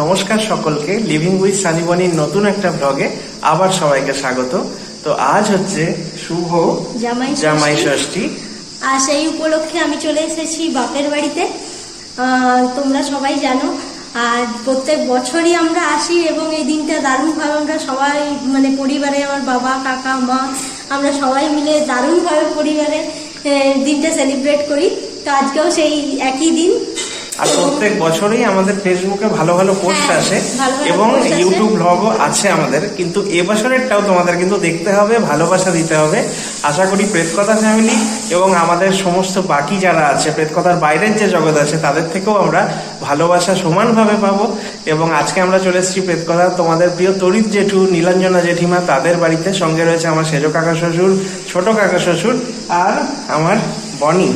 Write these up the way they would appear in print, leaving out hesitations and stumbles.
নমস্কার সকলকে, living with সানিবনির নতুন একটা ব্লগে আবার সবাইকে স্বাগত। তো আজ হচ্ছে শুভ জামাই ষষ্ঠী, আর সেই উপলক্ষে আমি চলে এসেছি বাপের বাড়িতে। তোমরা সবাই জানো, আর প্রত্যেক বছরই আমরা আসি এবং এই দিনটা দারুণভাবে আমরা সবাই পরিবারে, আমার বাবা, কাকা, মা, আমরা সবাই মিলে দারুণভাবে পরিবারে দিনটা সেলিব্রেট করি। তো আজকেও সেই একই দিন। আর প্রত্যেক বছরই আমাদের ফেসবুকে ভালো ভালো পোস্ট আসে এবং ইউটিউব ব্লগও আছে আমাদের, কিন্তু এবছরেরটাও তোমাদের কিন্তু দেখতে হবে, ভালোবাসা দিতে হবে। আশা করি প্রেতকথা ফ্যামিলি এবং আমাদের সমস্ত বাকি যারা আছে, প্রেতকথার বাইরের যে জগৎ আছে, তাদের থেকেও আমরা ভালোবাসা সমানভাবে পাবো। এবং আজকে আমরা চলে এসেছি প্রেতকথা তোমাদের প্রিয় তরিৎ জেঠু, নীলাঞ্জনা জেঠিমা, তাদের বাড়িতে। সঙ্গে রয়েছে আমার সেজ কাকা শ্বশুর, ছোট কাকা শ্বশুর, আর আমার বনি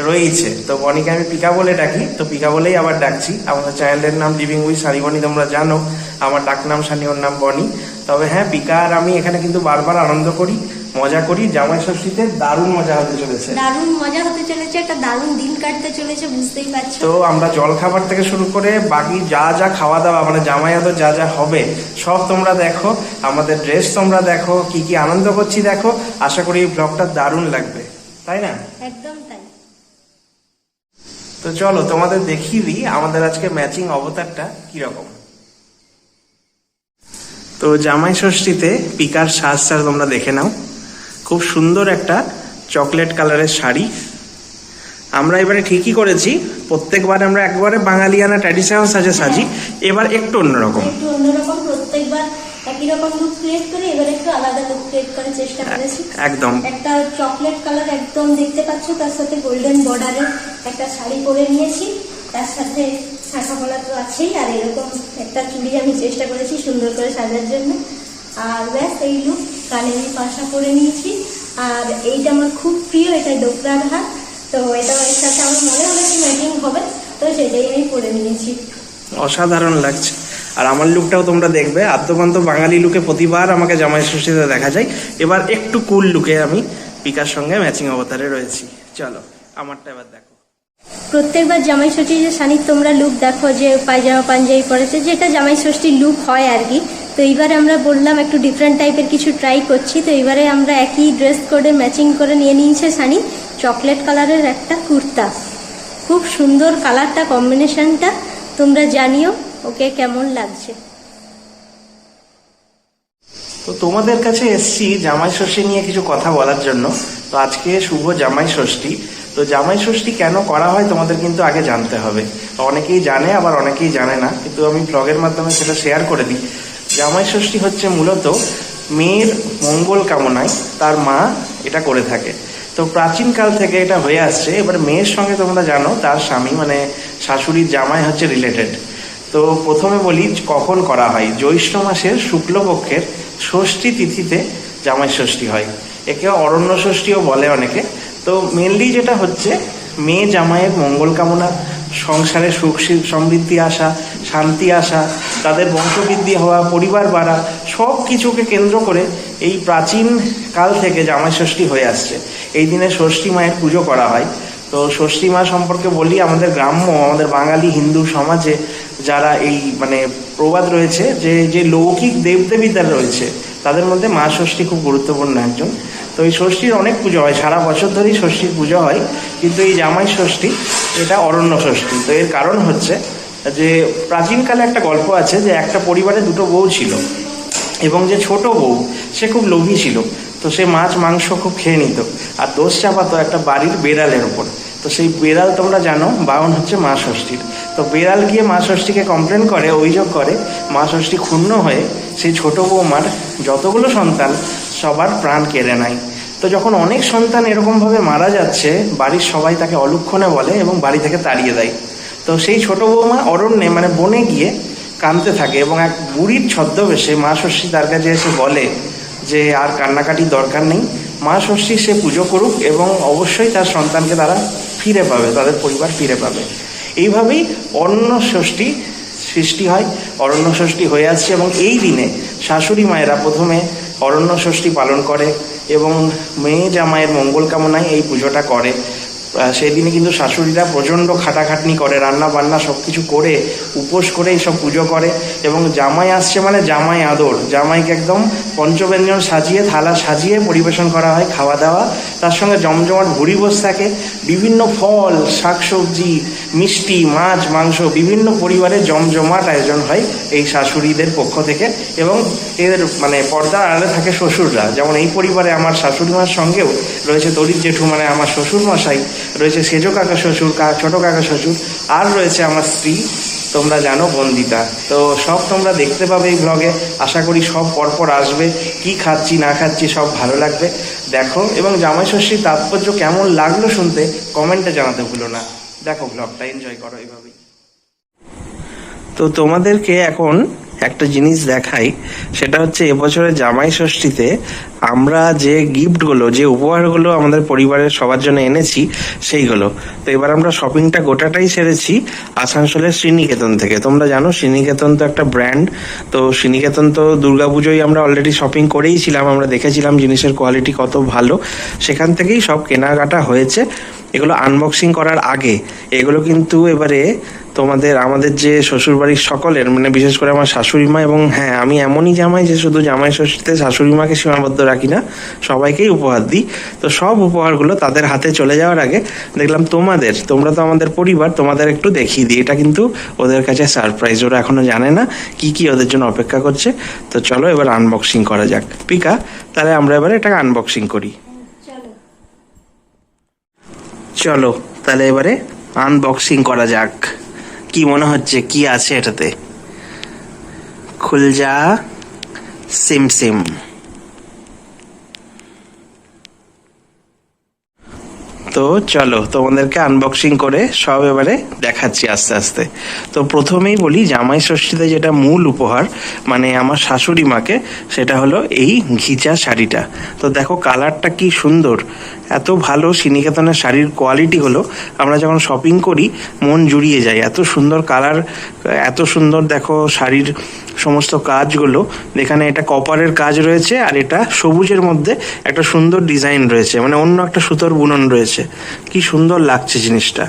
রয়েছে। তো বনিকে আমি পিকা বলে ডাকি, তো পিকা বলেই আবার ডাকছি। আমাদের চ্যানেলের নাম লিভিং উইথ সানিবনি, তোমরা জানো। আমার ডাক নাম সানি, ওর নাম বনি। তবে হ্যাঁ, পিকা আর আমি এখানে কিন্তু বারবার আনন্দ করি, মজা করি। জামাই ষষ্ঠীতে দারুণ মজা হতে চলেছে, একটা দারুণ দিন কাটতে চলেছে, বুঝতেই পারছো। তো আমরা জল খাবার থেকে শুরু করে বাকি যা যা খাওয়া দাওয়া, জামাই আদর যা যা হবে সব তোমরা দেখো। আমাদের ড্রেস তোমরা দেখো, কি কি আনন্দ করছি দেখো। আশা করি এই ব্লগটা দারুণ লাগবে, তাই না? একদম তাই। তো চলো তোমাদের দেখিয়ে দিই আমাদের আজকে ম্যাচিং অবতারটা কিরকম। তো জামাই ষষ্ঠীতে পিকার সাজটা তোমরা দেখে নাও। খুব সুন্দর একটা চকলেট কালারের শাড়ি। আমরা এবারে ঠিকই করেছি, প্রত্যেকবার আমরা একবারে বাঙালিয়ানা ট্র্যাডিশনাল সাজি, এবার একটু অন্যরকম। প্রত্যেকবার একই রকম লুক ক্রিয়েট করে এবার একটু আলাদা লুক ক্রিয়েট করার চেষ্টা করেছি। একদম একটা চকলেট কালার একদম দেখতে পাচ্ছ, তার সাথে গোল্ডেন বর্ডারের একটা শাড়ি পরে নিয়েছি, তার সাথে শাঁখা পলা তো আছেই, আর এরকম একটা চুড়ি আমি চেষ্টা করেছি সুন্দর করে সাজার জন্য। আর ব্যাস এই লুক। কানে আমি পাশা পরে নিয়েছি, আর এইটা আমার খুব প্রিয়, এটা ডোকরার হাত। তো এটা এর সাথে আমার মনে হলো কি ম্যাচিং হবে, তো সেটাই আমি পরে নিয়েছি। অসাধারণ লাগছে। আর আমার লুকটাও তোমরা দেখবে, আদ্যপান্ত বাঙালি লুকে প্রতিবার আমাকে জামাই ষষ্ঠীতে দেখা যায়। এবার একটু কুল লুকে আমি পিকার সঙ্গে ম্যাচিং অবতারে রয়েছি। চলো আমারটা এবার দেখো। প্রত্যেকবার জামাই ষষ্ঠী যে শানির তোমরা লুক দেখো, যে পায়জামা পাঞ্জাবি পরেছে, যেটা জামাই ষষ্ঠীর লুক হয় আর কি। তো এইবারে আমরা বললাম একটু ডিফারেন্ট টাইপের কিছু ট্রাই করছি। তো এইবারে আমরা একই ড্রেস করে ম্যাচিং করে নিয়ে নিয়েছে শানি চকলেট কালারের একটা কুর্তা। খুব সুন্দর কালারটা, কম্বিনেশনটা। তোমরা জানিও ওকে কেমন লাগছে। তো তোমাদের কাছে এসছি জামাই ষষ্ঠী নিয়ে কিছু কথা বলার জন্য। তো আজকে শুভ জামাই ষষ্ঠী। তো জামাই ষষ্ঠী কেন করা হয় তোমাদের কিন্তু আগে জানতে হবে। তো অনেকেই জানে, আবার অনেকেই জানে না, কিন্তু আমি ব্লগের মাধ্যমে সেটা শেয়ার করে দিই। জামাই ষষ্ঠী হচ্ছে মূলত মেয়ের মঙ্গল কামনায় তার মা এটা করে থাকে। তো প্রাচীনকাল থেকে এটা হয়ে আসছে। এবার মেয়ের সঙ্গে তোমরা জানো তার স্বামী শাশুড়ির জামাই হচ্ছে রিলেটেড। তো প্রথমে বলি কখন করা হয়। জ্যৈষ্ঠ মাসের শুক্লপক্ষের ষষ্ঠী তিথিতে জামাই ষষ্ঠী হয়। একে অরণ্য ষষ্ঠীও বলে অনেকে। তো মেনলি যেটা হচ্ছে মেয়ে জামাইয়ের মঙ্গল কামনা, সংসারে সুখ সমৃদ্ধি আসা, শান্তি আসা, তাদের বংশবৃদ্ধি হওয়া, পরিবার বাড়া, সব কিছুকে কেন্দ্র করে এই প্রাচীন কাল থেকে জামাই ষষ্ঠী হয়ে আসছে। এই দিনে ষষ্ঠী মায়ের পুজো করা হয়। তো ষষ্ঠী মা সম্পর্কে বলি, আমাদের আমাদের বাঙালি হিন্দু সমাজে যারা এই প্রবাদ রয়েছে যে লৌকিক দেবদেবীদের রয়েছে, তাদের মধ্যে মা ষষ্ঠী খুব গুরুত্বপূর্ণ একজন। তো এই ষষ্ঠীর অনেক পুজো হয়, সারা বছর ধরেই ষষ্ঠীর পুজো হয়, কিন্তু এই জামাই ষষ্ঠী এটা অরণ্য ষষ্ঠী। তো এর কারণ হচ্ছে যে প্রাচীনকালে একটা গল্প আছে যে একটা পরিবারে দুটো বউ ছিল, এবং যে ছোট বউ সে খুব লোভী ছিল। তো সে মাছ মাংস খুব খেয়ে নিত, আর দোষ চাপাতো একটা বাড়ির বেড়ালের ওপর। তো সেই বেড়াল তোমরা জানো বাহন হচ্ছে মা ষষ্ঠীর। তো বেড়াল গিয়ে মা ষষ্ঠীকে কমপ্লেন করে, অভিযোগ করে। মা ষষ্ঠী ক্ষুণ্ণ হয়ে সেই ছোট বৌমার যতগুলো সন্তান সবার প্রাণ কেড়ে নেয়। তো যখন অনেক সন্তান এরকমভাবে মারা যাচ্ছে, বাড়ির সবাই তাকে অলক্ষণে বলে এবং বাড়ি থেকে তাড়িয়ে দেয়। তো সেই ছোট বৌমা অরণ্যে বনে গিয়ে কাঁদতে থাকে, এবং এক বুড়ির ছদ্মবেশে মা ষষ্ঠী তার কাছে এসে বলে যে আর কান্নাকাটির দরকার নেই, মা ষষ্ঠী সে পুজো করুক এবং অবশ্যই তার সন্তানকে তারা ফিরে পাবে, তাদের পরিবার ফিরে পাবে। এইভাবেই অরণ্য ষষ্ঠী সৃষ্টি হয়, অরণ্য ষষ্ঠী হয়ে আসছে। এবং এই দিনে শাশুড়ি মায়েরা প্রথমে অরণ্য ষষ্ঠী পালন করে এবং মেয়ে জামাইয়ের মঙ্গল কামনায় এই পুজোটা করে। সেই দিনে কিন্তু শাশুড়িরা প্রচণ্ড খাটাখাটনি করে, রান্না বান্না সব কিছু করে উপোস করে এইসব পুজো করে। এবং জামাই আসছে মানে জামাই আদর, জামাইকে একদম পঞ্চব্যঞ্জন সাজিয়ে থালা সাজিয়ে পরিবেশন করা হয়, খাওয়া দাওয়া, তার সঙ্গে জমজমাট ভুরি বস থাকে, বিভিন্ন ফল শাকসবজি মিষ্টি মাছ মাংস বিভিন্ন পরিবারে জমজমাট আয়োজন হয় এই শাশুড়িদের পক্ষ থেকে। এবং এদের মানে পর্দার আড়ালে থাকে শ্বশুররা, যেমন এই পরিবারে আমার শাশুড়ি মার সঙ্গেও রয়েছে তরির জেঠু মানে আমার শ্বশুর মশাই, রয়েছে সেজো কাকা শ্বশুর, ছোট কাকা শ্বশুর, আর রয়েছে আমার স্ত্রী তোমরা জানো বন্দিতা। তো সব তোমরা দেখতে পাবে এই ব্লগে, আশা করি সব পরপর আসবে, কি খাচ্ছি না খাচ্ছি সব ভালো লাগবে দেখো। এবং জামাই ষষ্ঠীর তাৎপর্য কেমন লাগলো শুনতে কমেন্টে জানাতে ভুলো না। দেখো ব্লগটা এনজয় করো এইভাবেই। তো তোমাদেরকে এখন একটা জিনিস দেখাই, সেটা হচ্ছে এবছরের জামাই ষষ্ঠীতে আমরা যে গিফটগুলো যে উপহারগুলো আমাদের পরিবারের সবার জন্য এনেছি সেইগুলো। তো এবার আমরা শপিংটা গোটাটাই সেরেছি আসানসোলের শ্রীনিকেতন থেকে। তোমরা জানো শ্রীনিকেতন তো একটা ব্র্যান্ড, তো শ্রীনিকেতন তো দুর্গাপুজোয় আমরা অলরেডি শপিং করেইছিলাম, আমরা দেখেছিলাম জিনিসের কোয়ালিটি কত ভালো, সেখান থেকেই সব কেনাকাটা হয়েছে। এগুলো আনবক্সিং করার আগে এগুলো কিন্তু এবারে আমাদের যে শ্বশুরবাড়ির সকলের মানে বিশেষ করে আমার শাশুড়ি মা, এবং হ্যাঁ আমি এমনই জামাই যে শুধু জামাই ষষ্ঠীতে শাশুড়ি মাকে সীমাবদ্ধ রাখি না, সবাইকেই উপহার দিই। তো সব উপহারগুলো তাদের হাতে চলে যাওয়ার আগে দেখলাম তোমরা তো আমাদের পরিবার, তোমাদের একটু দেখিয়ে দিই। এটা কিন্তু ওদের কাছে সারপ্রাইজ, ওরা এখনো জানে না কি কি ওদের জন্য অপেক্ষা করছে। তো চলো এবার আনবক্সিং করা যাক। পিকা, তাহলে আমরা এবারে এটাকে আনবক্সিং করি। চলো তাহলে এবারে আনবক্সিং করা যাক। কি মনে হচ্ছে কি আছে এটাতে? খুল যা সিম সিম। তো চলো তোমাদেরকে আনবক্সিং করে সব এবারে দেখাচ্ছি আস্তে আস্তে। তো প্রথমেই বলি জামাই ষষ্ঠীতে যেটা মূল উপহার মানে আমার শাশুড়ি মাকে, সেটা হলো এই ঘিচা শাড়িটা। তো দেখো কালারটা কি সুন্দর, এত ভালো শ্রীনিকেতনের শাড়ির কোয়ালিটি হলো, আমরা যখন শপিং করি মন জুড়িয়ে যায়, এত সুন্দর কালার, এত সুন্দর দেখো শাড়ির সমস্ত কাজগুলো। এখানে এটা কপারের কাজ রয়েছে আর এটা সবুজের মধ্যে একটা সুন্দর ডিজাইন রয়েছে, মানে অন্য একটা সুতোর বুনন রয়েছে, কি সুন্দর লাগছে জিনিসটা।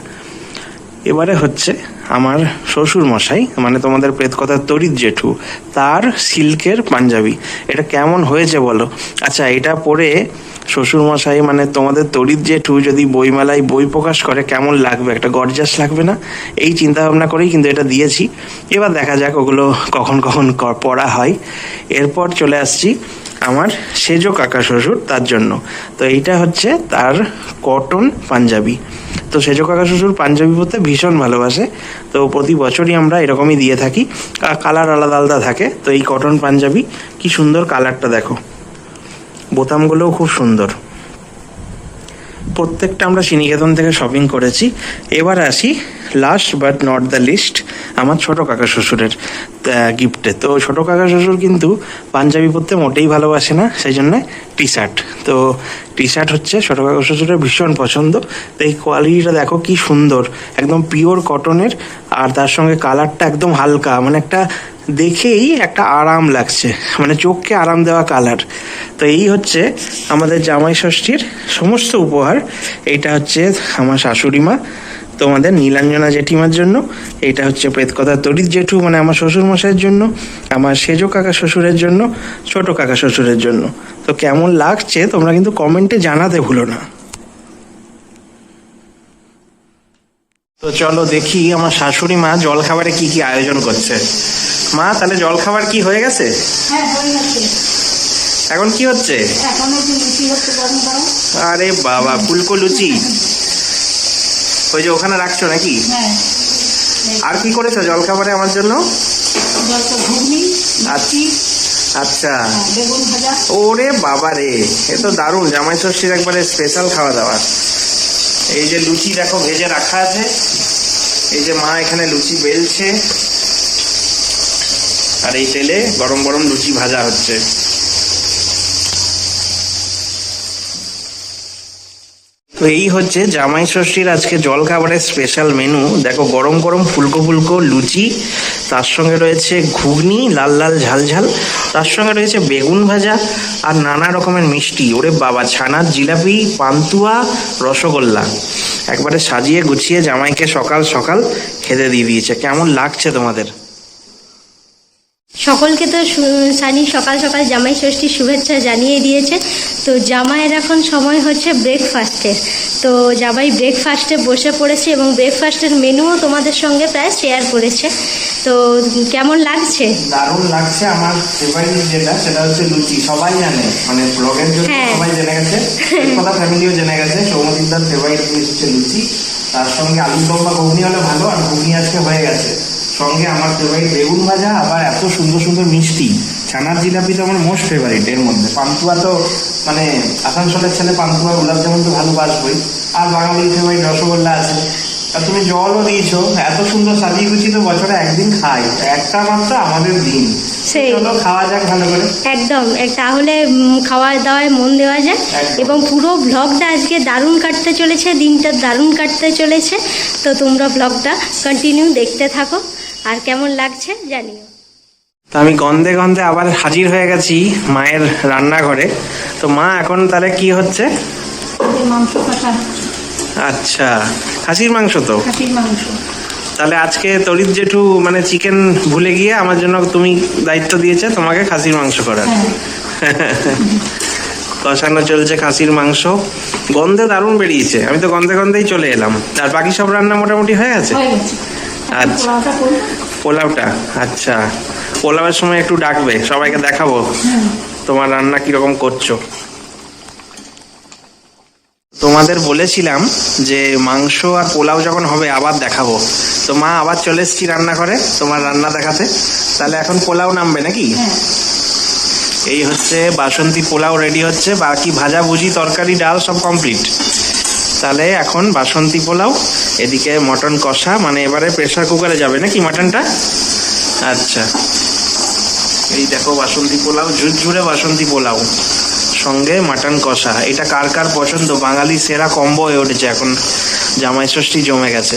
এবারে হচ্ছে আমার শ্বশুর মশাই মানে তোমাদের প্রেতকথার তরিৎ জেঠু, তার সিল্কের পাঞ্জাবি। এটা কেমন হয়েছে বলো? আচ্ছা, এটা পরে শ্বশুর মশাই মানে তোমাদের তরিৎ জেঠু যদি বইমেলায় বই প্রকাশ করে কেমন লাগবে, একটা গর্জাস লাগবে না? এই চিন্তা ভাবনা করেই কিন্তু এটা দিয়েছি। এবার দেখা যাক ওগুলো কখন কখন পড়া হয়। এরপর চলে আসছি আমার সেজো কাকা শ্বশুর, তার জন্য। তো এইটা হচ্ছে তার কটন পাঞ্জাবি। তো সেজো কাকা শ্বশুর পাঞ্জাবি পরতে ভীষণ ভালোবাসে, তো প্রতি বছরই আমরা এরকমই দিয়ে থাকি, কালার আলাদা আলাদা থাকে। তো এই কটন পাঞ্জাবি কি সুন্দর কালারটা দেখো, বোতামগুলোও খুব সুন্দর। প্রত্যেকটা আমরা শ্রীনিকেতন থেকে শপিং করেছি। এবার আসি last but not the least আমার ছোটো কাকা শ্বশুরের গিফটে। তো ছোটো কাকা শ্বশুর কিন্তু পাঞ্জাবি পরতে মোটেই ভালোবাসে না, সেই জন্য টি শার্ট। তো টি শার্ট হচ্ছে ছোটো কাকা শ্বশুরের ভীষণ পছন্দ। তো এই কোয়ালিটিটা দেখো কি সুন্দর, একদম পিওর কটনের, আর তার সঙ্গে কালারটা একদম হালকা, মানে একটা দেখেই একটা আরাম লাগছে, মানে চোখকে আরাম দেওয়া কালার। তো এই হচ্ছে আমাদের জামাই ষষ্ঠীর সমস্ত উপহার। এইটা হচ্ছে আমার শাশুড়ি মা তোমাদের নীলাঞ্জনা জেঠিমার জন্য, এইটা হচ্ছে প্রেতকথার তরিৎ জেঠু মানে আমার শ্বশুর মশাইয়ের জন্য, আমার সেজো কাকা শ্বশুরের জন্য, ছোট কাকা শ্বশুরের জন্য। তো কেমন লাগছে তোমরা কিন্তু কমেন্টে জানাতে ভুলো না। তো চলো দেখি আমার শাশুড়ি মা জলখাবারে কি কি আয়োজন করছে। মা, তাহলে জলখাবার কি হয়ে গেছে? হ্যাঁ, হয়ে গেছে। এখন কি হচ্ছে? এখন এই যে লুচি হচ্ছে গরম গরম। আরে বাবা, ফুলকো লুচি ওই যে ওখানে রাখছো নাকি? হ্যাঁ। আর কি করেছো জলখাবারে আমার জন্য? ঘুগনি, লুচি, আচ্ছা, বেগুন ভাজা। ওরে বাবা রে, এ তো দারুণ, জামাই ষষ্ঠীর একবারে স্পেশাল খাওয়া দাওয়া। এই যে লুচি দেখো ভেজে রাখা আছে, এই যে মা এখানে লুচি বেলছে, আর এই তেলে গরম গরম লুচি ভাজা হচ্ছে। তো এই হচ্ছে জামাই ষষ্ঠীর আজকে জলখাবারের স্পেশাল মেনু। দেখো গরম গরম ফুলকো ফুলকো লুচি, তার সঙ্গে রয়েছে ঘুগনি লাল লাল ঝাল ঝাল, তার সঙ্গে রয়েছে বেগুন ভাজা আর নানা রকমের মিষ্টি। ওরে বাবা, ছানার জিলাপি, পান্তুয়া, রসগোল্লা, একবারে সাজিয়ে গুছিয়ে জামাইকে সকাল সকাল খেতে দিয়ে দিয়েছে। কেমন লাগছে তোমাদের? সকলকে তো সানি সকাল সকাল জামাই ষষ্ঠীর শুভেচ্ছা জানিয়ে দিয়েছে। তো জামাইয়ের এখন সময় হচ্ছে ব্রেকফাস্টের। তো জামাই ব্রেকফাস্টে বসে পড়েছে এবং ব্রেকফাস্টের মেনুও তোমাদের সঙ্গে প্রায় শেয়ার করেছে। তো কেমন লাগছে? দারুণ লাগছে। আমার ফেভারিট যেটা সেটা হচ্ছে লুচি। সবাই জানে, মানে ব্লগের জন্য সবাই জেনে গেছে, কথা ফ্যামিলিও জেনে গেছে সৌমদীপদার ফেভারিট জিনিস হচ্ছে লুচি। তার সঙ্গে আলুর দম বা ঘুগনি হলে ভালো, আর ঘুগনি আজকে হয়ে গেছে। সঙ্গে আমার ফেভারিট বেগুন ভাজা, আবার এত সুন্দর সুন্দর মিষ্টি। ছানার জিলাপি তো আমার মোস্ট ফেভারিট এর মধ্যে। পান্তুয়া তো মানে আসানসোলের ছেলে, পান্তুয়া গোলাপ জামুন তো ভালোবাসবই। আর বাঙালির ফেভারিট রসগোল্লা আছে। আর তুমি জলও দিয়েছো। এত সুন্দর সাজিয়ে গুছিয়ে তো বছরে একদিন খাই, একটা মাত্র আমাদের দিন। সেই চলো খাওয়া যাক ভালো করে। একদম তাহলে খাওয়া দাওয়ায় মন দেওয়া যায়। এবং পুরো ব্লগটা আজকে দারুণ কাটতে চলেছে, দিনটা দারুণ কাটতে চলেছে। তো তোমরা ব্লগটা কন্টিনিউ দেখতে থাকো, আর কেমন লাগছে জানিও। তো আমি গন্ধে গন্ধে আবার হাজির হয়ে গেছি মায়ের রান্নাঘরে। তো মা এখন তাহলে কি হচ্ছে? মাংস কাটা। আচ্ছা, খাসির মাংস তো? খাসির মাংস। তাহলে আজকে তরিৎ জেঠু মানে চিকেন ভুলে গিয়ে আমার জন্য তুমি দায়িত্ব দিয়েছে তোমাকে খাসির মাংস করার। কষানো চলছে খাসির মাংস, গন্ধে দারুণ বেরিয়েছে। আমি তো গন্ধে গন্ধেই চলে এলাম। আর বাকি সব রান্না মোটামুটি হয়ে গেছে? আচ্ছা, পোলাওটা। আচ্ছা, পোলাওয়ের সময় একটু ডাকবে, সবাইকে দেখাবো তোমার রান্না কিরকম করছো। তোমাদের বলেছিলাম যে মাংস আর পোলাও যখন হবে আবার দেখাবো। তো মা আবার চলে এসেছি রান্নাঘরে তোমার রান্না দেখাতে। তাহলে এখন পোলাও নামবে নাকি? এই হচ্ছে বাসন্তী পোলাও রেডি হচ্ছে, বাকি ভাজা ভুজি তরকারি ডাল সব কমপ্লিট। তাহলে এখন বাসন্তী পোলাও, এদিকে মটন কষা, মানে এবারে প্রেসার কুকারে যাবে নাকি মাটনটা? আচ্ছা, এই দেখো বাসন্তী পোলাও, ঝুরঝুরে বাসন্তী পোলাও, সঙ্গে মাটন কষা। এটা কার কার পছন্দ? বাঙালি সেরা কম্বো হয়ে উঠেছে এখন, জামাই ষষ্ঠী জমে গেছে।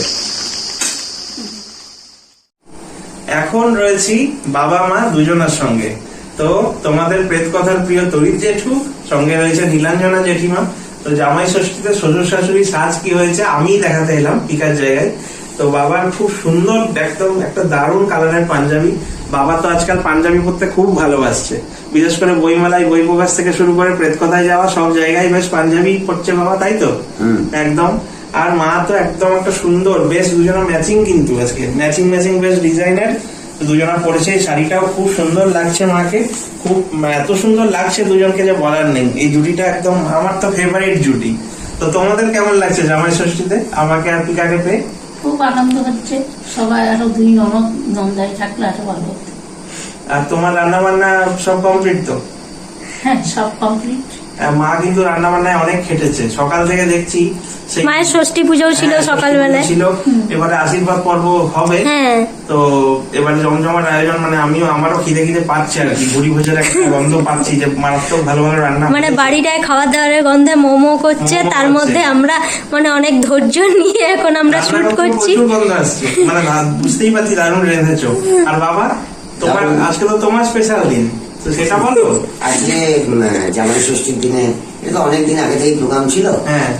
এখন রয়েছি বাবা মা দুজনের সঙ্গে। তো তোমাদের প্রেত কথার প্রিয় তরিৎ জেঠু, সঙ্গে রয়েছে নীলাঞ্জনা জেঠিমা। তো জামাই ষষ্ঠীতে শ্বশুর শাশুড়ি সাজ কি হয়েছে আমি দেখাতে এলাম পিকার জায়গায়। তো বাবার খুব সুন্দর একদম একটা দারুণ কালারের পাঞ্জাবি। বাবা তো আজকাল পাঞ্জাবি পরতে খুব ভালোবাসছে, বিশেষ করে বইমেলায় বই প্রকাশ থেকে শুরু করে প্রেত কথায় যাওয়া সব জায়গায় বেশ পাঞ্জাবি পরছে বাবা, তাই তো? একদম। আর মা তো একদম একটা সুন্দর, বেশ দুজনের ম্যাচিং, কিন্তু আজকে ম্যাচিং ম্যাচিং বেশ ডিজাইনের দুজনা পড়েছে। এই শাড়িটাও খুব সুন্দর লাগছে মাকে, খুব এত সুন্দর লাগছে দুজনকে যে বলার নেই। এই জুটিটা একদম আমার তো ফেভারিট জুটি। তো তোমাদের কেমন লাগছে জামাই ষষ্ঠীতে আমাকে আর পিকাকে পেয়ে? খুব আনন্দ হচ্ছে, সবাই আরো দুই ননদ নন্দাই থাকলে আরো ভালো হতো। আর তোমার রান্না বান্না সব কমপ্লিট তো? হ্যাঁ, সব কমপ্লিট। মা কিন্তু রান্না বান্নায় অনেক খেটেছে, সকাল থেকে দেখছি। মায়ের ষষ্ঠী পুজোও ছিল সকালবেলায় ছিল, এবারে আশীর্বাদ পর্ব হবে। তো এবারে জমজমাট আয়োজন, মানে আমারও খিদে খিদে পাচ্ছে আর কি, ভুড়ি ভোজের একটা গন্ধ পাচ্ছি যে মারাত্মক ভালো ভালো রান্না, মানে বাড়িটায় খাবার দাবারের গন্ধে মোমো করছে। তার মধ্যে আমরা মানে অনেক ধৈর্য নিয়ে এখন আমরা শুট করছি। গন্ধ আসছে, মানে বুঝতেই পারছি দারুণ রেঁধেছো। আর বাবা তোমার আজকে তো তোমার স্পেশাল দিন, তো সেটা বলো। আজকে জামাই ষষ্ঠীর দিনে, এটা তো অনেকদিন আগে থেকেই প্রোগ্রাম ছিল। হ্যাঁ,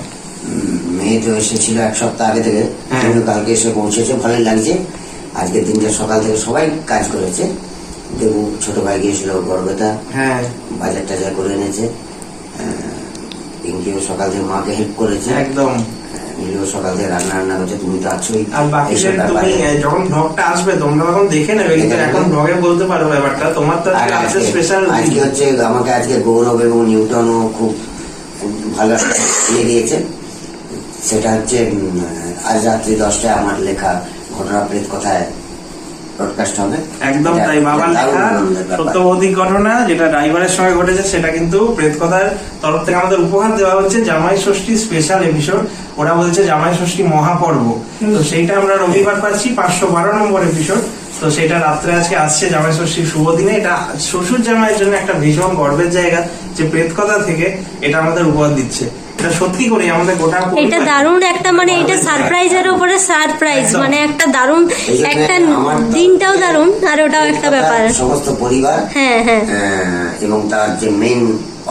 মেয়ে তো এসেছিল এক সপ্তাহ আগে থেকে, কালকে এসে পৌঁছেছে, ভালোই লাগছে। আজকের দিনটা সকাল থেকে সবাই কাজ করেছে। দেবু ছোট ভাই গিয়েছিল গড়বেতা, হ্যাঁ, বাজার টাজার করে এনেছে। পিঙ্কিও সকাল থেকে মাকে হেল্প করেছে একদম। নীলও সকাল থেকে রান্না করছে, তুমি তো আছোই। আর বাকি তুমি যখন ব্লগটা আসবে তোমরা তখন দেখে নেবে, কিন্তু এখন ব্লগে বলতে পারো ব্যাপারটা। তোমার তো আজকে স্পেশাল। আজকে হচ্ছে আমাকে আজকে গৌরব এবং নিউটনও খুব ভালো ইয়ে দিয়েছে। সেটা হচ্ছে আজ রাত্রি 10টায় আমার লেখা ঘটনা প্রেত কথায় ব্রডকাস্ট হবে। একদম তাই, বাবার লেখা সত্যভৌতিক ঘটনা যেটা ড্রাইভারের সঙ্গে ঘটেছে, সেটা কিন্তু প্রেত কথার তরফ থেকে আমাদের উপহার দেওয়া হচ্ছে জামাই ষষ্ঠী স্পেশাল এপিসোড। ওরা বলছে জামাই ষষ্ঠী মহাপর্ব। তো সেইটা আমরা রবিবার পাচ্ছি 512 নম্বর এপিসোড। তো সেটা রাত্রে আজকে আসছে জামাই ষষ্ঠীর শুভ দিনে। এটা শ্বশুর জামাইয়ের জন্য একটা ভীষণ গর্বের জায়গা যে প্রেত কথা থেকে এটা আমাদের উপহার দিচ্ছে। এটা সত্যি করে আমাদের গোটা, এটা দারুণ একটা, মানে এটা সারপ্রাইজের উপরে সারপ্রাইজ, মানে একটা দারুণ একটা দিনটাও দারুণ, আর ওটাও একটা ব্যাপার। সমস্ত পরিবার, হ্যাঁ হ্যাঁ, এবং তার যে মেইন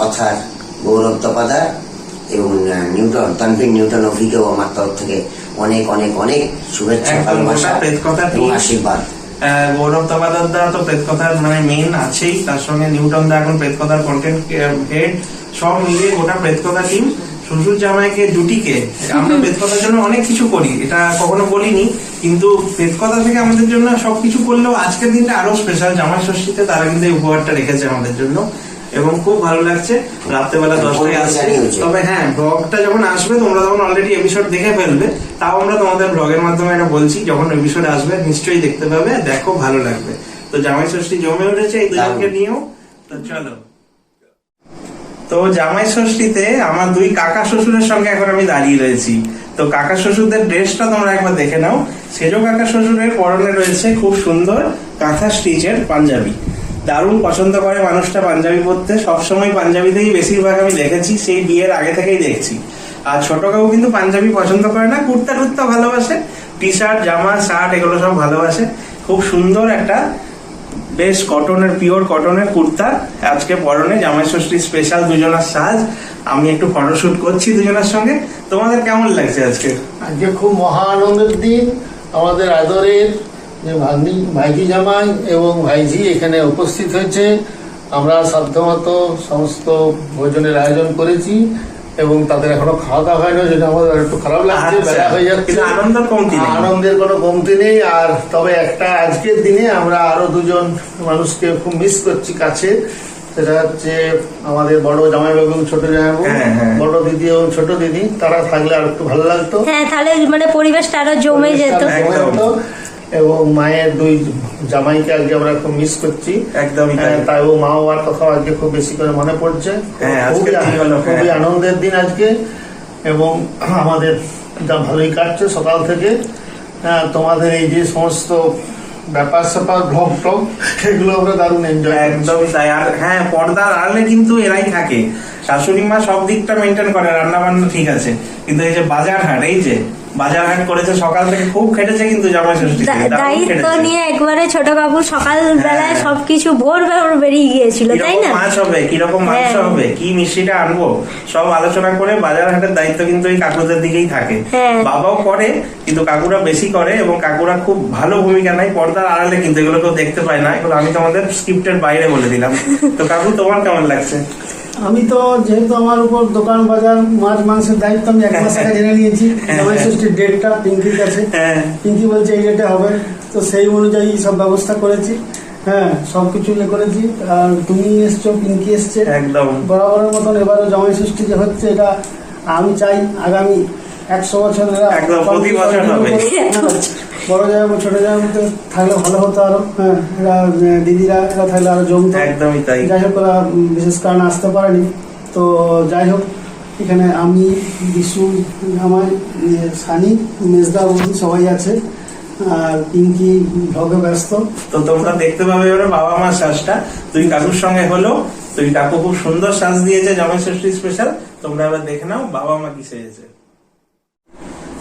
অথার গৌরব তপাদার এবং নিউটন, তানভীর নিউটন অভিকেও আমার তরফ থেকে অনেক অনেক অনেক শুভেচ্ছা, একদম ভালোবাসা গোটা প্রেতকথা এবং team। আশীর্বাদ। গৌরব তবাদা তো প্রেতকথার মানে মেইন আছেই, তার সঙ্গে নিউটন দা এখন প্রেতকথার কন্টেন্ট হেড, সব মিলিয়ে গোটা প্রেতকথা টিম শ্বশুর জামাইকে জুটিকে আমরা প্রেতকথার জন্য অনেক কিছু করি, এটা কখনো বলিনি, কিন্তু প্রেতকথা থেকে আমাদের জন্য সবকিছু করলেও আজকের দিনটা আরো স্পেশাল। জামাই ষষ্ঠীতে তারা কিন্তু এই উপহারটা রেখেছে আমাদের জন্য এবং খুব ভালো লাগছে। রাত্রেবেলা 10টায় আসছে, তবে হ্যাঁ ব্লগটা যখন আসবে তোমরা তখন অলরেডি এপিসোড দেখে ফেলবে, তাও আমরা তোমাদের ব্লগের মাধ্যমে এটা বলছি, যখন এপিসোড আসবে নিশ্চয়ই দেখতে পাবে, দেখো ভালো লাগবে। তো জামাই ষষ্ঠী জমে উঠেছে এই দুজনকে নিয়েও, তো চলো। তো জামাই ষষ্ঠীতে আমার দুই কাকা শ্বশুরের সঙ্গে এখন আমি দাঁড়িয়ে রয়েছি। তো কাকা শ্বশুরদের ড্রেসটা তোমরা একবার দেখে নাও। সেজো কাকা শ্বশুরের পরনে রয়েছে খুব সুন্দর কাঁথা স্টিচের পাঞ্জাবি, দারুণ পছন্দ করে মানুষটা পাঞ্জাবি পরতে, সবসময় পাঞ্জাবিতেই বেশিরভাগ আমি দেখেছি, সেই বিয়ের আগে থেকেই দেখছি। আর ছোট কাকু কিন্তু পাঞ্জাবি পছন্দ করে না, কুর্তা টুর্তা ভালোবাসে, টি শার্ট জামা শার্ট এগুলো সব ভালোবাসে। খুব সুন্দর একটা বেশ কটনের, পিওর কটনের কুর্তা আজকে পরনে, জামাই ষষ্ঠী স্পেশাল দুজনের সাজ। আমি একটু ফটোশুট করছি দুজনের সঙ্গে। তোমাদের কেমন লাগছে আজকে? আজকে খুব মহা আনন্দের দিন। আমাদের আদরের যে ভাইজি জামাই এবং ভাইজি এখানে উপস্থিত হয়েছে। আমরা সাধ্যমতো সমস্ত ভোজনের আয়োজন করেছি এবং তাদের এখনো খাওয়া দাওয়া হয়নি, যেটা আমাদের একটু খারাপ লাগছে, আচ্ছা, বেলা হয়ে যাচ্ছে। কিন্তু আনন্দের কমতি নেই। আনন্দের কোনো কমতি নেই। আর তবে একটা আজকের দিনে আমরা আরো দুজন মানুষকে খুব মিস করছি কাছে, সেটা হচ্ছে আমাদের বড় জামাইবাবু এবং ছোট জামাইবাবু, হ্যাঁ। বড় দিদি এবং ছোট দিদি। তারা থাকলে আর একটু ভালো লাগতো, হ্যাঁ, তাহলে মানে পরিবেশটা আরো জমে যেত। এবং মায়ের দুই জামাইকে আজকে আমরা খুব মিস করছি। একদমই তাই। তাই ও মা বাবার কথা আজকে খুব বেশি করে মনে পড়ছে। হ্যাঁ, আজকের দিন হলো, খুবই হ্যাঁ। আনন্দের দিন আজকে এবং আমাদের যা ভালোই কাটছে সকাল থেকে। তোমাদের এই যে সমস্ত ব্যাপার স্যাপার ব্লগ টগ এগুলো আমরা দারুণ এনজয়। একদমই তাই। আর হ্যাঁ, পর্দার আড়ালে কিন্তু এরাই থাকে, শাশুড়ি মা সব দিকটা মেনটেন করে, রান্না বান্না ঠিক আছে, কিন্তু এই যে বাজার হাট, এই যে বাজার হাট করেছে সকাল থেকে, খুব খেটেছে কিন্তু জামাই ষষ্ঠী দায়িত্ব নিয়ে একবারে ছোট কাকু সকাল বেলায় হ্যাঁ। সবকিছু ভোর বেরিয়ে গিয়েছিল, তাই না? মাছ হবে, কিরকম মাংস হ্যাঁ। হবে, কি মিষ্টিটা আনবো, সব আলোচনা করে বাজার হাটের দায়িত্ব কিন্তু এই কাকুদের দিকেই থাকে। হ্যাঁ। বাবাও করে, কিন্তু কাকুরা বেশি করে এবং কাকুরা খুব ভালো ভূমিকা নেয় পর্দার আড়ালে, কিন্তু এগুলো কেউ দেখতে পায় না, এগুলো আমি তোমাদের স্ক্রিপ্টের বাইরে বলে দিলাম। তো কাকু তোমার কেমন লাগছে? আমি তো যেহেতু আমার উপর দোকান বাজার মাছ মাংসের দায়িত্ব আমি এক মাস আগে জেনে নিয়েছি জামাই ষষ্ঠীর ডেটটা পিঙ্কির কাছে। হ্যাঁ। পিঙ্কি বলছে এই ডেটে হবে, তো সেই অনুযায়ী সব ব্যবস্থা করেছি। হ্যাঁ, সবকিছু করেছি। আর তুমি এসছো, পিঙ্কি এসছে, একদম বরাবরের মতন এবারও জামাই ষষ্ঠী যে হচ্ছে, এটা আমি চাই আগামী 100 বছর একদম প্রতি বছর হবে। বড় জায়গা ছোট জায়গা থাকলে ভালো হতো আরো। হ্যাঁ, এরা দিদিরা এরা থাকলে আরো জমতো। একদমই তাই। যাই হোক, ওরা বিশেষ কারণে আসতে পারেনি। তো যাই হোক, এখানে আমি, বিশু, আমার সানি, মেজদা বৌদি সবাই আছে, আর পিঙ্কি ভগে ব্যস্ত। তো তোমরা দেখতে পাবে এবারে বাবা মার সাজটা তুই কাকুর সঙ্গে হলো। তুই কাকু খুব সুন্দর সাজ দিয়েছে জামাই ষষ্ঠী স্পেশাল, তোমরা এবার দেখে নাও বাবা মা কি সেজেছে।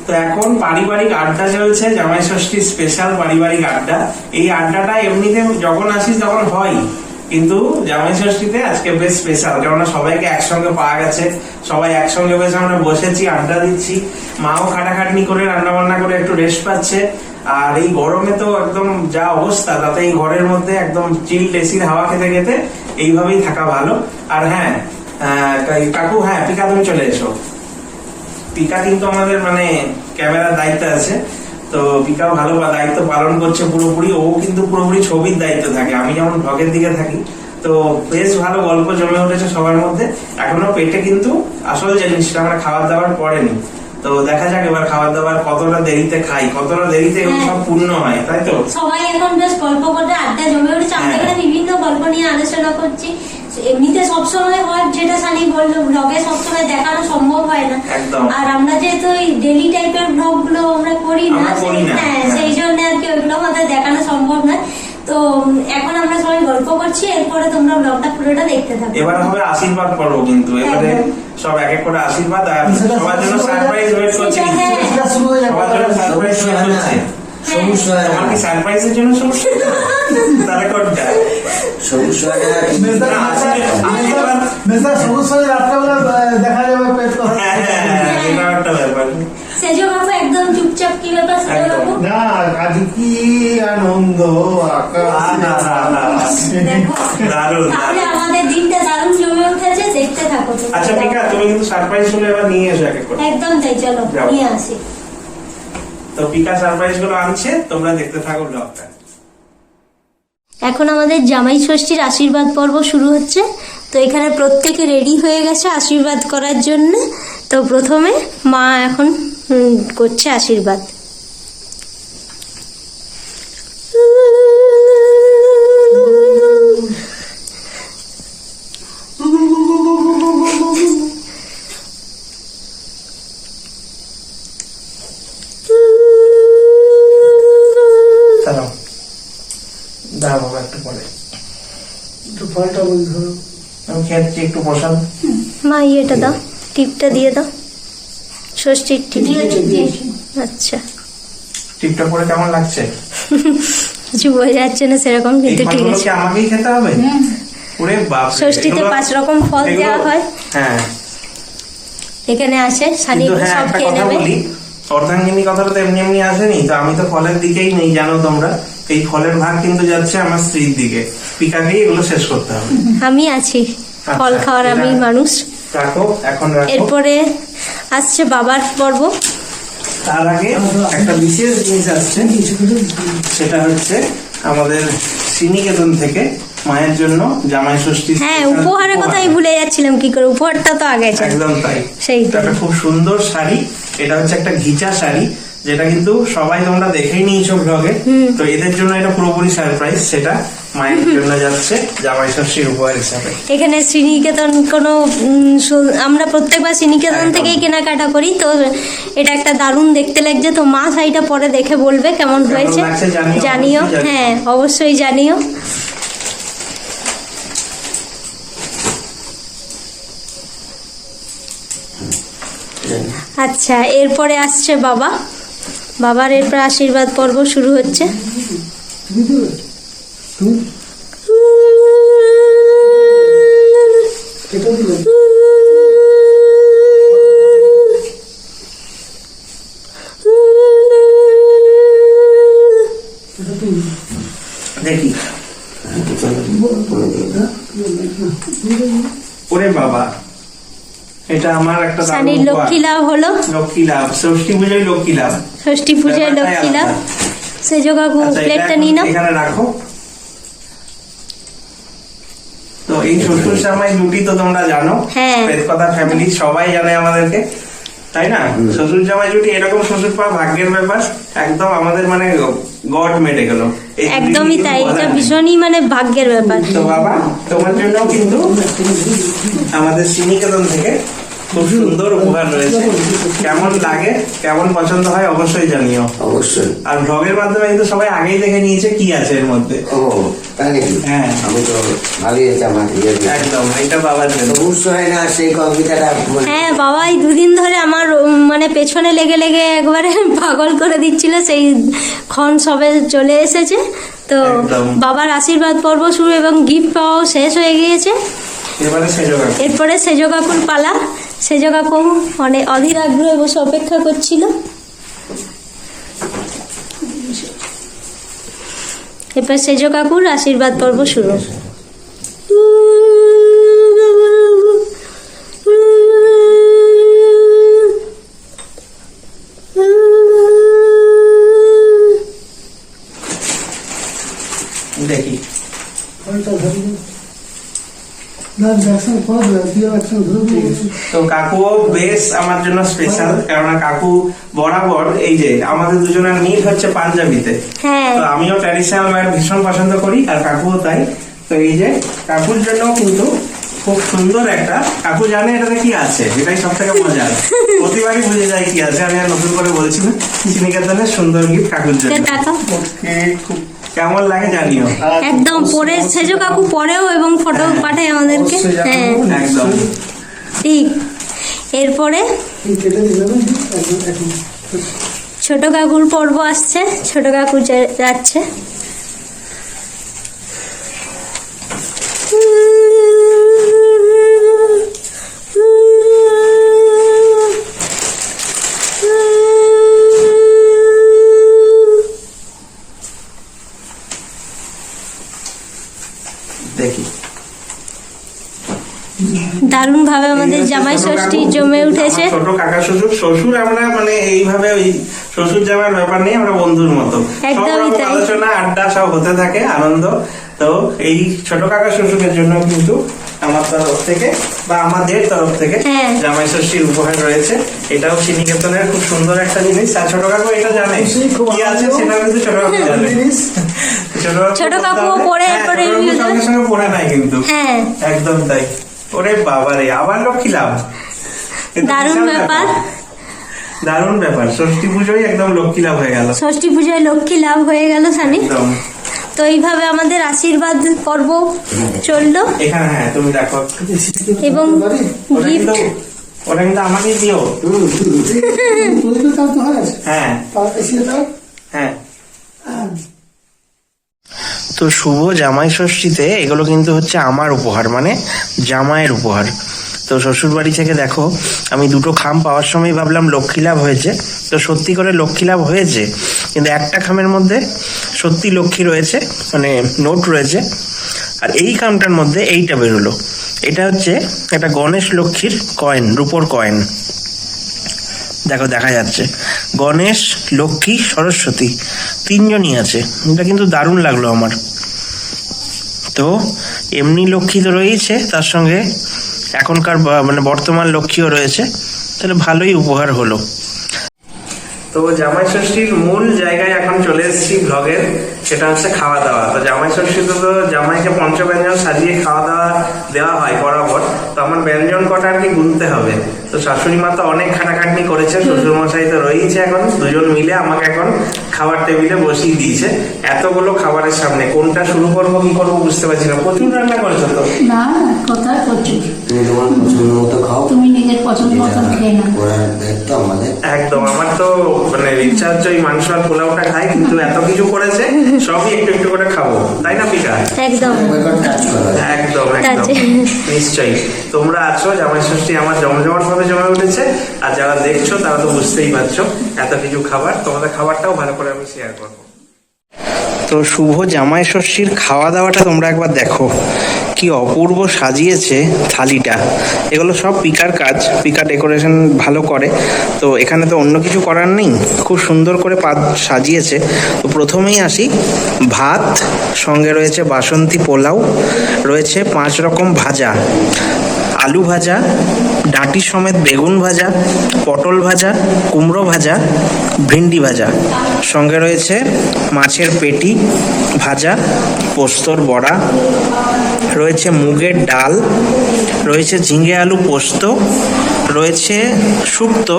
তো এখন পারিবারিক আড্ডা চলছে, জামাই ষষ্ঠী স্পেশাল পারিবারিক আড্ডা। এই আড্ডাটা এমনিতে যখন আসিস তখন হয়, কিন্তু জামাই ষষ্ঠীতে আজকে বেশ স্পেশাল, কেননা সবাইকে একসঙ্গে পাওয়া গেছে, সবাই একসঙ্গে বেশ আমরা বসেছি, আড্ডা দিচ্ছি। মাও খাটাখাটনি করে রান্না বান্না করে একটু রেস্ট পাচ্ছে। আর এই গরমে তো একদম যা অবস্থা, তাতে এই ঘরের মধ্যে একদম চিল এসির হাওয়া খেতে খেতে এইভাবেই থাকা ভালো। আর হ্যাঁ কাকু, হ্যাঁ পিকা তুমি চলে এসো। পিকা কিন্তু আমাদের মানে ক্যামেরার দায়িত্ব আছে, তো পিকাও ভালো দায়িত্ব পালন করছে পুরোপুরি। ও কিন্তু পুরোপুরি ছবির দায়িত্ব থাকে, আমি যেমন ভ্লগের দিকে থাকি। তো বেশ ভালো গল্প জমে উঠেছে সবার মধ্যে। এখনো পেটে কিন্তু আসল জিনিসটা আমরা খাবার দাবার পড়েনি। তো দেখা যাক এবার খাবার দাবার কতটা দেরিতে খাই, কতটা দেরিতে এগুলো সব পূর্ণ হয়, তাই তো? সবাই এখন বেশ গল্প করতে আড্ডা জমে উঠেছে। আমরা এখানে বিভিন্ন গল্প নিয়ে আলোচনা করছি। এমনিতে সবসময় হয়, যেটা সানি বললো, ব্লগে সবসময় দেখানো সম্ভব হয় না। একদম। আর আমরা যেহেতু ওই ডেলি টাইপের ব্লগ গুলো আমরা করি না, হ্যাঁ, সেই জন্য আর কি ওইগুলো আমাদের দেখানো সম্ভব নয়। তো এখন আমরা সবাই গল্প করছি, এরপরে তোমরা ব্লগটা পুরোটা দেখতে থাকো। এবার হবে আশীর্বাদ পর্ব, কিন্তু এবারে সব এক এক করে আশীর্বাদ, আর সবার জন্য সারপ্রাইজ ওয়েট করছে। সবার জন্য সারপ্রাইজ ওয়েট করছে। তোমার কি সারপ্রাইজের জন্য সমস্যা? তাহলে কোনটা? মেজদা সবুজ সঙ্গে রাত্রেবেলা দেখা যাবে পেট। সেজো কাকু একদম চুপচাপ, কি ব্যাপার সেজো কাকু? না আজ কি আনন্দ আকাশ দেখো দারুণ তাহলে দারুণ। আমাদের দিনটা দারুণ জমে উঠেছে, দেখতে থাকো তোমরা। আচ্ছা পিকা, তুমি কিন্তু সারপ্রাইজ গুলো এবার নিয়ে এসো এক এক করে। একদম তাই, চলো যাও। নিয়ে আসি। তো পিকা সারপ্রাইজ গুলো আনছে, তোমরা দেখতে থাকো ব্লগটা। এখন আমাদের জামাই ষষ্ঠীর আশীর্বাদ পর্ব শুরু হচ্ছে। তো এখানে প্রত্যেকে রেডি হয়ে গেছে আশীর্বাদ করার জন্য। তো প্রথমে মা এখন করছে আশীর্বাদ। দাঁড়াও, দাও বাবা একটু পরে। একটু ফলটা বলি ধরো। আমি খেয়েছি, একটু বসান। মা ইয়েটা দাও, টিপটা দিয়ে দাও, ষষ্ঠীর টিপ। আচ্ছা, টিপটা পরে কেমন লাগছে? কিছু বোঝা যাচ্ছে না সেরকম, এই কিন্তু ঠিক ফলগুলো আছে। কি আমাকেই খেতে হবে? ওরে বাপ রে, ষষ্ঠীতে এগুলো- 5 রকম ফল এগুলো- দেওয়া হয়। হ্যাঁ, এখানে আসে সানি কিন্তু হ্যাঁ সব একটা খেয়ে কথা নেবে। বলি, অর্ধাঙ্গিনী কথাটা তো এমনি এমনি আসেনি। তো আমি তো ফলের দিকেই নেই, জানো তোমরা। এই ফলের ভাগ কিন্তু যাচ্ছে আমার স্ত্রীর দিকে। পিকাকেই এগুলো শেষ করতে হবে। আমি আছি, ফল আচ্ছা, খাওয়ার আমি এটা- মানুষ। রাখো, এখন রাখো। এরপরে আসছে বাবার পর্ব। তার আগে একটা বিশেষ জিনিস আসছে, সেটা হচ্ছে আমাদের শ্রীনিকেতন থেকে মায়ের জন্য জামাই ষষ্ঠী হ্যাঁ, special উপহারের উপহার। কথাই ভুলে যাচ্ছিলাম, কি করে উপহারটা তো আগে চাই। একদম তাই। সেই এটা তাই। একটা খুব সুন্দর শাড়ি। এটা হচ্ছে একটা ঘিচা শাড়ি, যেটা কিন্তু সবাই তোমরা দেখেই নিয়েছো ব্লগে। তো এদের জন্য এটা পুরোপুরি সারপ্রাইজ। সেটা মায়ের জন্য যাচ্ছে জামাই ষষ্ঠীর উপহার হিসাবে। এখানে শ্রীনিকেতন কোনো আমরা প্রত্যেকবার শ্রীনিকেতন একদম। থেকেই কেনাকাটা করি। তো এটা একটা দারুণ দেখতে লাগছে। তো মা শাড়িটা পরে দেখে বলবে কেমন হয়েছে। লাগছে জানিও, জানিও, অবশ্যই জানিও। হ্যাঁ অবশ্যই জানিও। আচ্ছা, এরপরে আসছে বাবা। বাবার এরপর আশীর্বাদ পর্ব শুরু হচ্ছে। তুমি দেবে? তুমি এটা দিলে? এটা তুমি দেখি, ওরে বাবা, এটা আমার একটা দারুণ সানির উপহার। লক্ষ্মী লাভ হলো। লক্ষ্মী লাভ, ষষ্ঠী পুজোয় লক্ষ্মী লাভ। ষষ্ঠী পূজায় ব্যাপারটাই লক্ষ্মী লাভ। আলাদা। সেজো কাকু আচ্ছা, এটা প্লেটটা এখন নিয়ে নাও। এখানে রাখো। তো এই শ্বশুর জামাই জুটি তো তোমরা জানো, হ্যাঁ। প্রেতকথা ফ্যামিলি সবাই জানে আমাদেরকে, তাই না? শ্বশুর জামাই জুটি, এরকম শ্বশুর পাওয়া ভাগ্যের ব্যাপার। একদম আমাদের মানে গড মেটে গেল। এই জুটি একদমই নিয়ে তাই, কোনো এটা কথা নেই। ভীষণই মানে ভাগ্যের ব্যাপার। তো বাবা, তোমার জন্য কিন্তু আমাদের শ্রীনিকেতন থেকে খুব সুন্দর উপহার রয়েছে। কেমন লাগে, কেমন পছন্দ হয় অবশ্যই জানিও। অবশ্যই। আর ব্লগের মাধ্যমে কিন্তু সবাই আগেই দেখে নিয়েছে কি আছে এর মধ্যে। ও তাই নাকি? হ্যাঁ। আমি তো ভালোই হয়েছে আমার ইয়ে দিয়ে। একদম, এটা বাবার জন্য। বুঝতে হয় না সেই কম্পিউটারটা হ্যাঁ, বাবাই 2 দিন ধরে আমার মানে পেছনে লেগে লেগে একবারে পাগল করে দিচ্ছিল। সেই ক্ষণ সবে চলে এসেছে। তো একদম। বাবার আশীর্বাদ পর্ব শুরু এবং গিফট পাওয়াও শেষ হয়ে গিয়েছে। এবারে সেজো কাকু। এরপরে সেজো কাকুর পালা। সেজো কাকু অনেক অধীর আগ্রহে বসে অপেক্ষা করছিল। এরপর সেজো কাকুর আশীর্বাদ পর্ব শুরু। দেখি, ফলটা ধরে দাও। না একসঙ্গে ফল দেবে, দিয়ে একসঙ্গে ধরে দিবে। তো কাকুও বেশ আমার জন্য স্পেশাল, কেননা কাকু বরাবর এই যে আমাদের দুজনের মিল হচ্ছে পাঞ্জাবিতে। হ্যাঁ, তো আমিও ট্র্যাডিশনাল ওয়্যার ভীষণ পছন্দ করি, আর কাকুও তাই। তো এই যে কাকুর জন্য কিন্তু খুব সুন্দর একটা, কাকু জানে এটাতে কি আছে, এটাই সব থেকে মজার। প্রতিবারই বুঝে যায় কি আছে। আমি আর নতুন করে বলছি না, শ্রীনিকেতনের সুন্দর গিফট কাকুর জন্য। টাকা ওকে, খুব কেমন লাগে জানিও। একদম পরে সেজো কাকু পরেও এবং ফটো পাঠায় আমাদেরকে। অবশ্যই জানাবো। হ্যাঁ একদম। ঠিক। এরপরে এই কেটে দিবে না? একদম এখন ছোট কাকুর পর্ব আসছে। ছোট কাকু যাচ্ছে। দেখি। দারুণ ভাবে আমাদের জামাই ষষ্ঠী জমে উঠেছে। আমার ছোট কাকা শ্বশুর আমরা মানে এইভাবে ওই শ্বশুর জামার ব্যাপার নেই, আমরা বন্ধুর মতো একদমই সব তাই। আলোচনা আড্ডা সব হতে থাকে, আনন্দ। তো এই ছোট কাকা শ্বশুরের জন্য কিন্তু আমার তরফ থেকে বা আমাদের তরফ থেকে হ্যাঁ। জামাই ষষ্ঠীর উপহার রয়েছে। এটাও শ্রীনিকেতনের খুব সুন্দর একটা জিনিস। আর ছোট কাকু এটা জানে খুব কি আছে, সেটা কিন্তু ছোট কাকু জানে। জিনিস ছোট কাকুও পরে পরে review দেবে। সঙ্গে সঙ্গে পড়ে নাই কিন্তু, হ্যাঁ, একদম তাই। ওরে বাবারে, আবার লক্ষ্মী লাভ! এ তো দারুণ বিশাল ব্যাপার। দারুণ ব্যাপার। ষষ্ঠী পুজোই একদম লক্ষ্মী লাভ হয়ে গেল। ষষ্ঠী পূজায় লক্ষ্মী লাভ হয়ে গেল সানি। একদম। তো এইভাবে আমাদের আশীর্বাদ পর্ব চললো এখানে হ্যাঁ তুমি দেখো, এবং ওটা কিন্তু গিফট ওটা কিন্তু আমাকেই দিও। তুই তো তার তো হয় হ্যাঁ তার এসে দাও। হ্যাঁ। তো শুভ জামাই ষষ্ঠীতে এগুলো কিন্তু হচ্ছে আমার উপহার, মানে জামাইয়ের উপহার। তো শ্বশুর বাড়ি থেকে দেখো, আমি দুটো খাম পাওয়ার সময় ভাবলাম লক্ষ্মী লাভ হয়েছে। তো সত্যি করে লক্ষ্মী লাভ হয়েছে, কিন্তু একটা খামের মধ্যে সত্যি লক্ষ্মী রয়েছে, মানে নোট রয়েছে। আর এই খামটার মধ্যে এইটা বেরোলো। এটা হচ্ছে একটা গণেশ লক্ষ্মীর কয়েন, রূপোর কয়েন। দেখো দেখা যাচ্ছে গণেশ, লক্ষ্মী, সরস্বতী তিনজনই আছে। এটা কিন্তু দারুণ লাগলো আমার। তো এমনি লক্ষ্মী তো রয়েছে, তার সঙ্গে এখনকার মানে বর্তমান লক্ষ্মীও রয়েছে, তাহলে ভালোই উপহার হলো। তো জামাই ষষ্ঠীর মূল জায়গায় এখন চলে এসেছি ব্লগের, সেটা হচ্ছে খাওয়া দাওয়া। তো জামাই ষষ্ঠীতে তো জামাইকে পঞ্চব্যঞ্জন সাজিয়ে খাওয়া দাওয়া দেওয়া হয় বরাবর। তো আমার ব্যঞ্জন কটা আর কি গুনতে হবে। তো শাশুড়ি মা তো অনেক খাটাখাটনি করেছে, শ্বশুর মশাই তো রয়েছে, এখন দুজন মিলে আমাকে এখন খাবার টেবিলে বসিয়ে দিয়েছে। এতগুলো খাবারের সামনে কোনটা শুরু করবো কি করবো বুঝতে পারছি না। প্রচুর রান্না করেছো তো। না কোথায় করছো, তুমি তোমার পছন্দ মতো খাও, তুমি নিজের পছন্দ মতন খেয়ে নাও। করার দায়িত্ব আমাদের। একদম। আমার তো মানে ইচ্ছা হচ্ছে ওই মাংস আর পোলাওটা খাই, কিন্তু এত কিছু করেছে সবই একটু একটু করে খাবো, তাই না পিকা? একদম একবার টাচ করা যায়। একদম একদম আছে। নিশ্চয়ই। তোমরা আছো, জামাই ষষ্ঠী আমার জমজমাট ভাবে জমে উঠেছে। আর যারা দেখছো তারা তো বুঝতেই পারছো এত কিছু খাবার। তোমাদের খাবারটাও ভালো করে আমি শেয়ার করবো। তো শুভ জামাই ষষ্ঠীর খাওয়া দাওয়াটা তোমরা একবার দেখো, কি অপূর্ব সাজিয়েছে থালিটা। এগুলো সব পিকার কাজ, পিকা ডেকোরেশন ভালো করে। তো এখানে তো অন্য কিছু করার নেই, খুব সুন্দর করে সাজিয়েছে। তো প্রথমেই আসি, ভাত, সঙ্গে রয়েছে বাসন্তী পোলাও, রয়েছে 5 রকম ভাজা, আলু ভাজা, ডাঁটি সমেত বেগুন ভাজা, পটল ভাজা, কুমড়ো ভাজা, ভিন্ডি ভাজা, সঙ্গে রয়েছে মাছের পেটি ভাজা, পোস্তর বড়া, রয়েছে মুগের ডাল, রয়েছে ঝিঙে আলু পোস্ত, রয়েছে শুক্তো,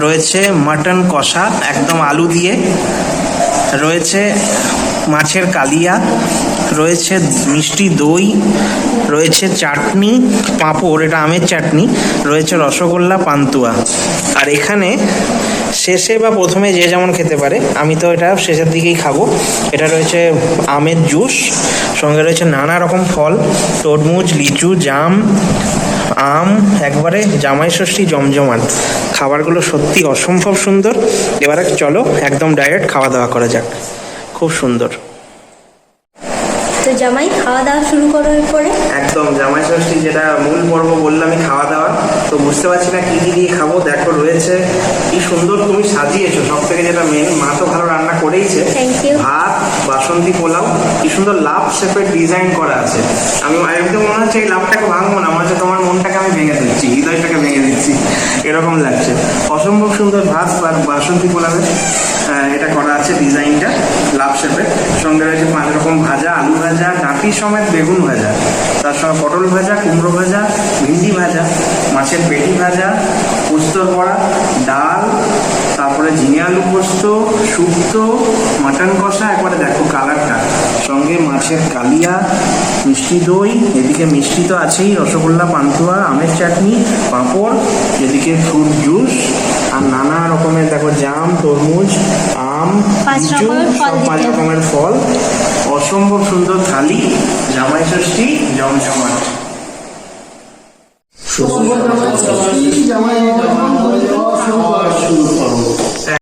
রয়েছে মাটন কষা একদম আলু দিয়ে, রয়েছে মাছের কালিয়া, রয়েছে মিষ্টি দই, রয়েছে চাটনি, পাঁপড়, এটা আমের চাটনি, রয়েছে রসগোল্লা, পান্তুয়া। আর এখানে শেষে বা প্রথমে যে যেমন খেতে পারে, আমি তো এটা শেষের দিকেই খাবো। এটা রয়েছে আমের জুস, সঙ্গে রয়েছে নানা রকম ফল, তরমুজ, লিচু, জাম, আম। একবারে জামাই ষষ্ঠী জমজমাট। খাবারগুলো সত্যি অসম্ভব সুন্দর। এবারে চলো একদম ডাইরেক্ট খাওয়া দাওয়া করা যাক। খুব সুন্দর। তো জামাই খাওয়া দাওয়া শুরু করার পরে একদম জামাই ষষ্ঠী যেটা মূল পর্ব বললামই খাওয়া দাওয়া। তো বুঝতে পারছি না কি কি দিয়ে খাবো। দেখো রয়েছে কি সুন্দর তুমি সাজিয়েছো, সব থেকে যেটা মেন, মা তো ভালো রান্না করেইছে। Thank you. ভাত, বাসন্তী পোলাও, কি সুন্দর লাভ শেপের ডিজাইন করা আছে। আমি একদম মনে হচ্ছে এই লাভটাকে ভাঙবো না, মনে হচ্ছে তোমার মনটাকে আমি ভেঙে দিচ্ছি, হৃদয়টাকে ভেঙে দিচ্ছি, এরকম লাগছে। অসম্ভব সুন্দর ভাত বা বাসন্তী পোলাওয়ের এটা করা আছে ডিজাইনটা লাভ শেপের। সঙ্গে রয়েছে 5 রকম ভাজা, আলু ভাজা, ডাঁটি সমেত বেগুন ভাজা, তার সঙ্গে পটল ভাজা, কুমড়ো ভাজা, ভিন্ডি ভাজা, মাছের পেটি ভাজা, পোস্তর বড়া, ডাল, তারপরে ঝিঙে আলু পোস্ত, শুক্তো, মাটন কষা, একবারে দেখো কালারটা, সঙ্গে মাছের কালিয়া, মিষ্টি দই, এদিকে মিষ্টি তো আছেই, রসগোল্লা, পান্তুয়া, আমের চাটনি, পাঁপড়, এদিকে ফ্রুট জুস, আর নানা রকমের দেখো জাম, তরমুজ, আম, 5 লিচু, রকমের ফল সব 5 দিতে হবে। রকমের ফল। অসম্ভব সুন্দর থালি, জামাই ষষ্ঠী জমজমাট। জামাই